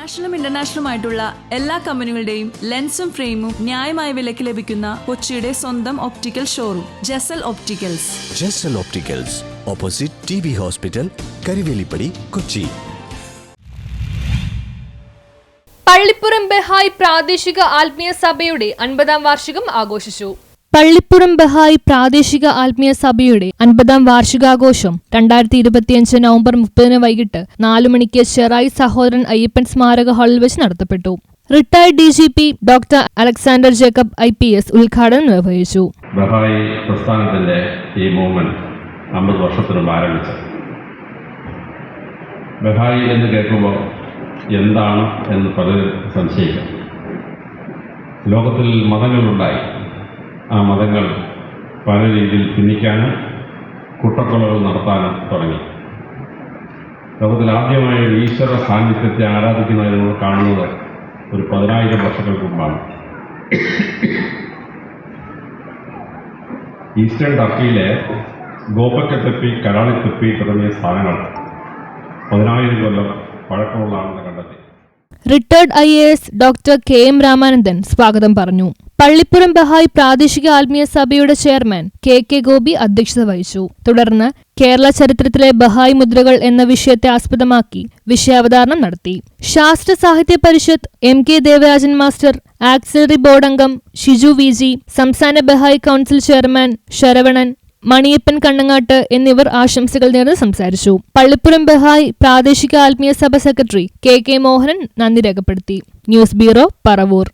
നാഷണലും ഇന്റർനാഷണലുമായിട്ടുള്ള എല്ലാ കമ്പനികളുടെയും ലെൻസും ഫ്രെയിമും ന്യായമായ വിലയ്ക്ക് ലഭിക്കുന്ന കൊച്ചിയുടെ സ്വന്തം optical showroom Jesal opticals. Jesal opticals, opposite TB hospital, Karivelippady, Kochi. Pallippuram Baha'i പ്രാദേശിക ആത്മീയ സഭയുടെ 50-ാം വാർഷികം ആഘോഷിച്ചു. പള്ളിപ്പുറം ബഹായ് പ്രാദേശിക ആത്മീയ സഭയുടെ 50-ാം വാർഷികാഘോഷം 2025 നവംബർ 30 വൈകിട്ട് 4 മണിക്ക് ചെറായി സഹോദരൻ അയ്യപ്പൻ സ്മാരക ഹാളിൽ വെച്ച് നടത്തപ്പെട്ടു. Retired DGP doctor Alexander Jacob IPS ഉദ്ഘാടനം നിർവഹിച്ചു. ബഹായ് പ്രസ്ഥാനത്തിന്റെ ഈ മൂവ്മെന്റ് 50 വർഷത്തിന് മുമ്പ് ആരംഭിച്ചു. ബഹായ് എന്ന് കേൾക്കുമ്പോൾ എന്താണ് എന്ന് പലരും സംശയിക്കും. ലോകത്തിൽ മതങ്ങളുണ്ടായി. ആ മതങ്ങൾ പല രീതിയിൽ ഭിന്നിക്കാനും കൂട്ടക്കൊലകൾ നടത്താനും തുടങ്ങി. ലോകത്തിൽ ആദ്യമായ ഒരു ഈശ്വര സാന്നിധ്യത്തെ ആരാധിക്കുന്നതിന് നമ്മൾ കാണുന്നത് ഒരു 10,000 വർഷങ്ങൾക്ക് മുമ്പാണ്. ഈസ്റ്റേൺ ടർക്കിയിലെ ഗോപക്കത്തെപ്പി, കരാളിത്തെപ്പി തുടങ്ങിയ സ്ഥാനങ്ങൾ 10,000 കൊല്ലം പഴക്കമുള്ളതാണെന്ന് കണ്ടെത്തി. Retired IAS doctor KM Ramanandan സ്വാഗതം പറഞ്ഞു. പള്ളിപ്പുറം ബഹായ് പ്രാദേശിക ആത്മീയ സഭയുടെ ചെയർമാൻ KK ഗോപി അധ്യക്ഷത വഹിച്ചു. തുടർന്ന് കേരള ചരിത്രത്തിലെ ബഹായ് മുദ്രകൾ എന്ന വിഷയത്തെ ആസ്പദമാക്കി വിഷയാവതരണം നടത്തി. Sasthra Sahithya Parishad MK Devarajan master, auxiliary board അംഗം ഷിജു VG, സംസ്ഥാന Bahai council chairman Saravanan, Maniyappan Kannangatt എന്നിവർ ആശംസകൾ നേർന്ന് സംസാരിച്ചു. പള്ളിപ്പുറം ബഹായ് പ്രാദേശിക ആത്മീയ സഭ സെക്രട്ടറി KK മോഹനൻ നന്ദി രേഖപ്പെടുത്തി. News bureau, Paravur.